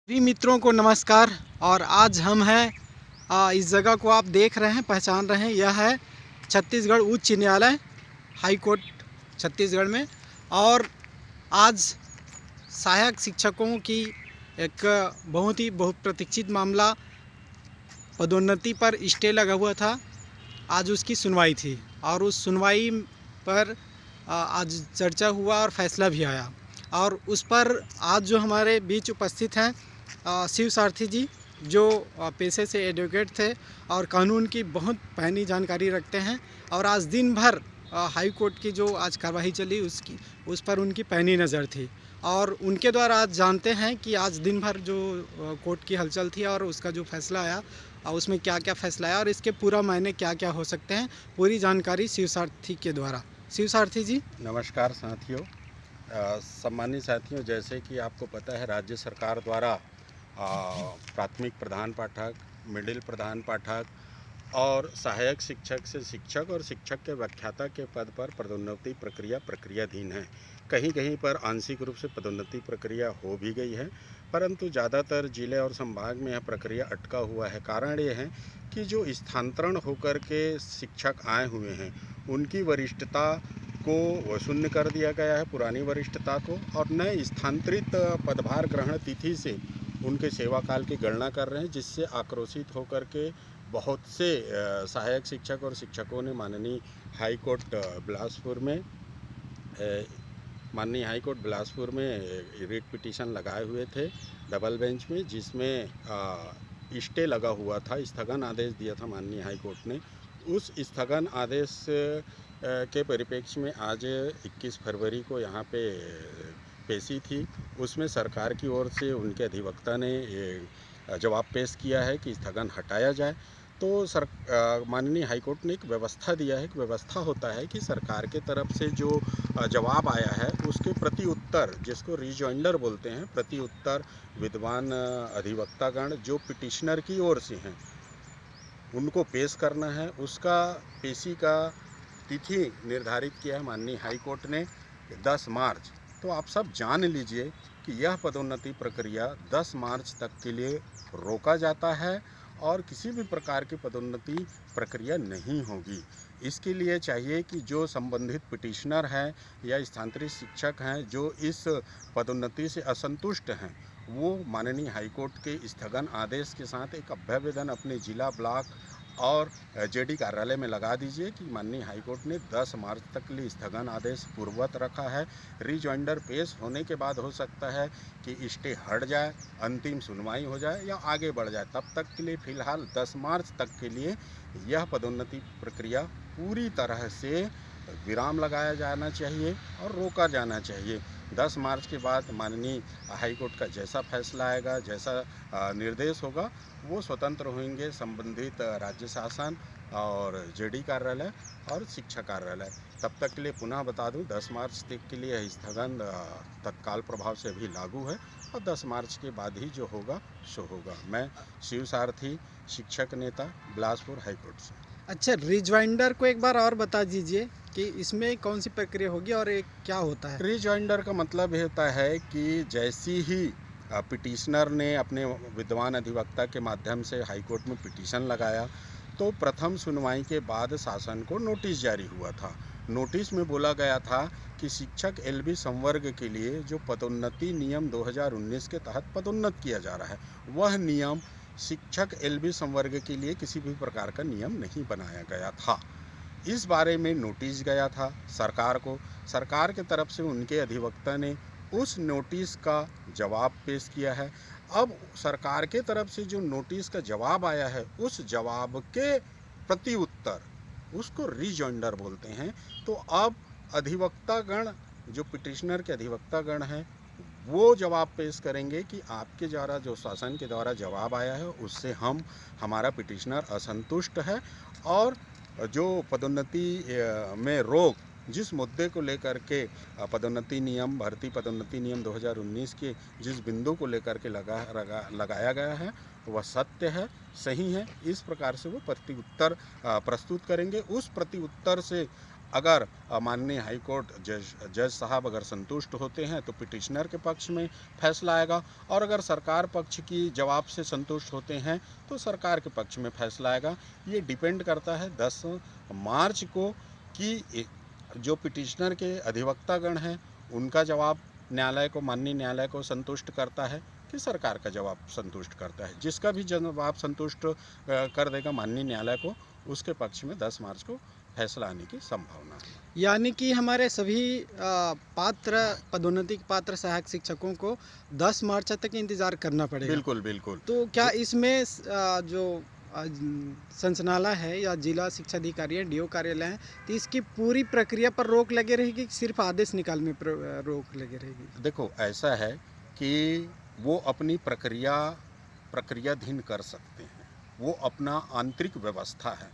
सभी मित्रों को नमस्कार। और आज हम हैं इस जगह को आप देख रहे हैं, पहचान रहे हैं, यह है छत्तीसगढ़ उच्च न्यायालय, हाई कोर्ट छत्तीसगढ़ में। और आज सहायक शिक्षकों की एक बहुत ही बहुप्रतीक्षित मामला, पदोन्नति पर स्टे लगा हुआ था, आज उसकी सुनवाई थी। और उस सुनवाई पर आज चर्चा हुआ और फैसला भी आया। और उस पर आज जो हमारे बीच उपस्थित हैं शिव सारथी जी, जो पेशे से एडवोकेट थे और कानून की बहुत पहनी जानकारी रखते हैं। और आज दिन भर हाई कोर्ट की जो आज कार्रवाई चली उस पर उनकी पैनी नज़र थी। और उनके द्वारा आज जानते हैं कि आज दिन भर जो कोर्ट की हलचल थी और उसका जो फैसला आया, उसमें क्या क्या फैसला आया और इसके पूरा मायने क्या क्या हो सकते हैं, पूरी जानकारी शिव सारथी के द्वारा। शिव सारथी जी नमस्कार साथियों। सम्मानित साथियों, जैसे कि आपको पता है राज्य सरकार द्वारा प्राथमिक प्रधान पाठक, मिडिल प्रधान पाठक और सहायक शिक्षक से शिक्षक और शिक्षक के व्याख्याता के पद पर पदोन्नति प्रक्रियाधीन है। कहीं कहीं पर आंशिक रूप से पदोन्नति प्रक्रिया हो भी गई है, परंतु ज़्यादातर जिले और संभाग में यह प्रक्रिया अटका हुआ है। कारण ये है कि जो स्थानांतरण होकर के शिक्षक आए हुए हैं उनकी वरिष्ठता को शून्य कर दिया गया है, पुरानी वरिष्ठता को, और नए स्थानांतरित पदभार ग्रहण तिथि से उनके सेवा काल की गणना कर रहे हैं, जिससे आक्रोशित होकर के बहुत से सहायक शिक्षक और शिक्षकों ने माननीय हाई कोर्ट बिलासपुर में रिट पिटीशन लगाए हुए थे डबल बेंच में, जिसमें स्टे लगा हुआ था, स्थगन आदेश दिया था माननीय हाई कोर्ट ने। उस स्थगन आदेश के परिप्रेक्ष्य में आज 21 फरवरी को यहाँ पे पेशी थी। उसमें सरकार की ओर से उनके अधिवक्ता ने जवाब पेश किया है कि स्थगन हटाया जाए। तो माननीय हाईकोर्ट ने एक व्यवस्था दिया है कि व्यवस्था होता है कि सरकार के तरफ से जो जवाब आया है उसके प्रति उत्तर, जिसको रिजॉइंडर बोलते हैं, प्रति उत्तर विद्वान अधिवक्तागण जो पिटिशनर की ओर से हैं उनको पेश करना है। उसका पेशी का तिथि निर्धारित किया है माननीय हाई कोर्ट ने 10 मार्च। तो आप सब जान लीजिए कि यह पदोन्नति प्रक्रिया 10 मार्च तक के लिए रोका जाता है और किसी भी प्रकार की पदोन्नति प्रक्रिया नहीं होगी। इसके लिए चाहिए कि जो संबंधित पिटिशनर हैं या स्थानांतरित शिक्षक हैं जो इस पदोन्नति से असंतुष्ट हैं, वो माननीय हाईकोर्ट के स्थगन आदेश के साथ एक अभ्यावेदन अपने जिला, ब्लॉक और जेडी कार्यालय में लगा दीजिए कि माननीय हाईकोर्ट ने 10 मार्च तक के लिए स्थगन आदेश पूर्ववत रखा है। रिजॉइंडर पेश होने के बाद हो सकता है कि स्टे हट जाए, अंतिम सुनवाई हो जाए या आगे बढ़ जाए। तब तक के लिए फिलहाल 10 मार्च तक के लिए यह पदोन्नति प्रक्रिया पूरी तरह से विराम लगाया जाना चाहिए और रोका जाना चाहिए। 10 मार्च के बाद माननीय हाईकोर्ट का जैसा फैसला आएगा, जैसा निर्देश होगा, वो स्वतंत्र होंगे संबंधित राज्य शासन और जेडी कार्यालय और शिक्षा कार्यालय। तब तक के लिए पुनः बता दूं, 10 मार्च तक के लिए स्थगन तत्काल प्रभाव से भी लागू है और 10 मार्च के बाद ही जो होगा सो होगा। मैं शिव सारथी, शिक्षक नेता, बिलासपुर हाईकोर्ट से। अच्छा, रिजॉइंडर को एक बार और बता दीजिए कि इसमें कौन सी प्रक्रिया होगी और एक क्या होता है? रिजॉइंडर का मतलब ये होता है कि जैसी ही पिटिशनर ने अपने विद्वान अधिवक्ता के माध्यम से हाईकोर्ट में पिटीशन लगाया तो प्रथम सुनवाई के बाद शासन को नोटिस जारी हुआ था। नोटिस में बोला गया था कि शिक्षक एलबी संवर्ग के लिए जो पदोन्नति नियम 2019 के तहत पदोन्नत किया जा रहा है, वह नियम शिक्षक एलबी संवर्ग के लिए किसी भी प्रकार का नियम नहीं बनाया गया था। इस बारे में नोटिस गया था सरकार को। सरकार के तरफ से उनके अधिवक्ता ने उस नोटिस का जवाब पेश किया है। अब सरकार के तरफ से जो नोटिस का जवाब आया है उस जवाब के प्रति उत्तर, उसको रिजॉइंडर बोलते हैं। तो अब अधिवक्तागण, जो पिटिशनर के अधिवक्तागण हैं, वो जवाब पेश करेंगे कि आपके द्वारा जो शासन के द्वारा जवाब आया है उससे हमारा पिटिशनर असंतुष्ट है और जो पदोन्नति में रोक, जिस मुद्दे को लेकर के पदोन्नति नियम, भर्ती पदोन्नति नियम 2019 के जिस बिंदु को लेकर के लगाया गया है वह सत्य है, सही है। इस प्रकार से वो प्रति उत्तर प्रस्तुत करेंगे। उस प्रति उत्तर से अगर माननीय हाई कोर्ट जज साहब अगर संतुष्ट होते हैं तो पिटिशनर के पक्ष में फैसला आएगा, और अगर सरकार पक्ष की जवाब से संतुष्ट होते हैं तो सरकार के पक्ष में फैसला आएगा। ये डिपेंड करता है 10 मार्च को कि जो पिटिशनर के अधिवक्तागण हैं उनका जवाब न्यायालय को, माननीय न्यायालय को संतुष्ट करता है कि सरकार का जवाब संतुष्ट करता है। जिसका भी जवाब संतुष्ट कर देगा माननीय न्यायालय को, उसके पक्ष में 10 मार्च को फैसला आने की संभावना है। यानी कि हमारे सभी पात्र पदोन्नति पात्र सहायक शिक्षकों को 10 मार्च तक इंतजार करना पड़ेगा। बिल्कुल बिल्कुल। तो क्या इसमें जो संचालनालय है या जिला शिक्षा अधिकारी है, डीओ कार्यालय है, तो इसकी पूरी प्रक्रिया पर रोक लगे रहेगी कि सिर्फ आदेश निकालने पर रोक लगे रहेगी? देखो, ऐसा है कि वो अपनी प्रक्रियाधीन कर सकते हैं, वो अपना आंतरिक व्यवस्था है।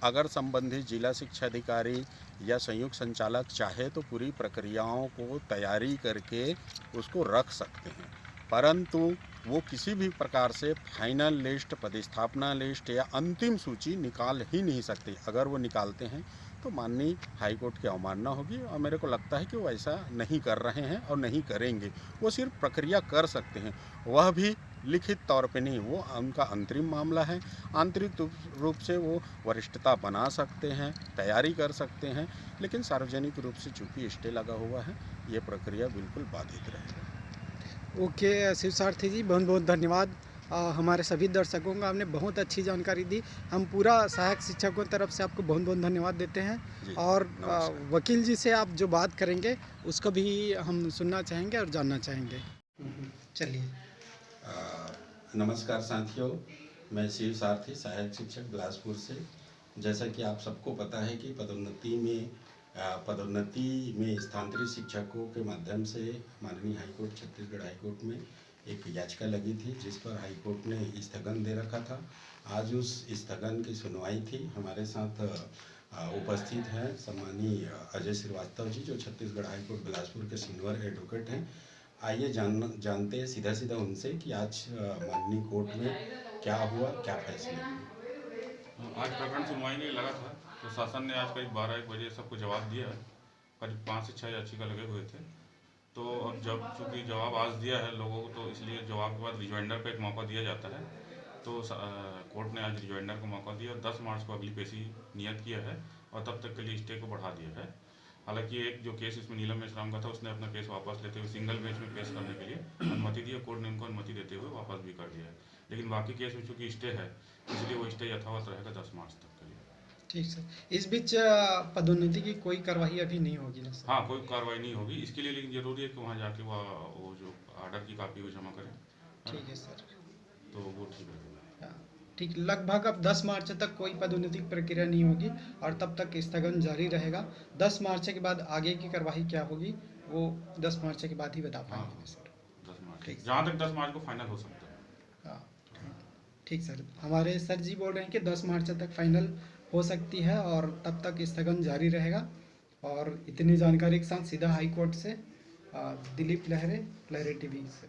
अगर संबंधित जिला शिक्षा अधिकारी या संयुक्त संचालक चाहे तो पूरी प्रक्रियाओं को तैयारी करके उसको रख सकते हैं, परंतु वो किसी भी प्रकार से फाइनल लिस्ट, पदस्थापना लिस्ट या अंतिम सूची निकाल ही नहीं सकते। अगर वो निकालते हैं तो माननीय हाईकोर्ट की अवमानना होगी, और मेरे को लगता है कि वो ऐसा नहीं कर रहे हैं और नहीं करेंगे। वो सिर्फ प्रक्रिया कर सकते हैं, वह भी लिखित तौर पे नहीं, वो उनका अंतरिम मामला है। आंतरिक रूप से वो वरिष्ठता बना सकते हैं, तैयारी कर सकते हैं, लेकिन सार्वजनिक रूप से चूँकि स्टे लगा हुआ है, ये प्रक्रिया बिल्कुल बाधित रहेगी। ओके शिव सारथी जी, बहुत बहुत धन्यवाद। हमारे सभी दर्शकों को आपने बहुत अच्छी जानकारी दी। हम पूरा सहायक शिक्षकों की तरफ से आपको बहुत बहुत धन्यवाद देते हैं। और वकील जी से आप जो बात करेंगे उसको भी हम सुनना चाहेंगे और जानना चाहेंगे। चलिए। नमस्कार साथियों, मैं शिव सारथी, सहायक शिक्षक बिलासपुर से। जैसा कि आप सबको पता है कि पदोन्नति में स्थानांतरित शिक्षकों के माध्यम से माननीय हाईकोर्ट, छत्तीसगढ़ हाईकोर्ट में एक याचिका लगी थी, जिस पर हाईकोर्ट ने स्थगन दे रखा था। आज उस स्थगन की सुनवाई थी। हमारे साथ उपस्थित हैं सम्मानीय अजय श्रीवास्तव जी, जो छत्तीसगढ़ हाईकोर्ट बिलासपुर के सीनियर एडवोकेट हैं। आइए जानते हैं सीधा उनसे कि आज माननीय कोर्ट में क्या हुआ, क्या फैसला हुआ। आज प्रकरण सुनवाई नहीं लगा था, तो शासन ने आज करीब 12-1 बजे सबको जवाब दिया है। करीब 5 से 6 याचिका लगे हुए थे। तो अब जब चूँकि जवाब आज दिया है लोगों को, तो इसलिए जवाब के बाद रिजॉइंडर का एक मौका दिया जाता है। तो कोर्ट ने आज रिजॉइंडर को मौका दिया और 10 मार्च को अगली पेशी नियत किया है, और तब तक के लिए स्टे को बढ़ा दिया है। हालांकि एक जो केस इसमें नीलम मेश्राम का था, उसने अपना केस वापस लेते हुए सिंगल बेंच में पेश करने के लिए अनुमति दी है। कोर्ट ने उनको अनुमति देते हुए वापस भी कर दिया है। लेकिन बाकी केस में चूँकि स्टे है, इसलिए वो स्टे यथावत रहेगा 10 मार्च तक के लिए। ठीक सर, इस बीच पदोन्नति की कोई कार्रवाई अभी नहीं होगी ना सर? हाँ, कोई कार्रवाई नहीं होगी इसके लिए, लेकिन ज़रूरी है कि वहाँ जाके वो जो आर्डर की कापी वो जमा करें। ठीक है सर, तो वो ठीक रहेगा। ठीक। लगभग अब 10 मार्च तक कोई पदोन्नति प्रक्रिया नहीं होगी और तब तक स्थगन जारी रहेगा। 10 मार्च के बाद आगे की कार्रवाई क्या होगी वो 10 मार्च के बाद ही बता पाएंगे। हाँ, सर 10 मार्च, जहाँ तक 10 मार्च को फाइनल हो सकता है। हाँ ठीक सर, हमारे सर जी बोल रहे हैं कि 10 मार्च तक फाइनल हो सकती है और तब तक स्थगन जारी रहेगा। और इतनी जानकारी के साथ सीधा हाई कोर्ट से दिलीप लहरे टीवी से।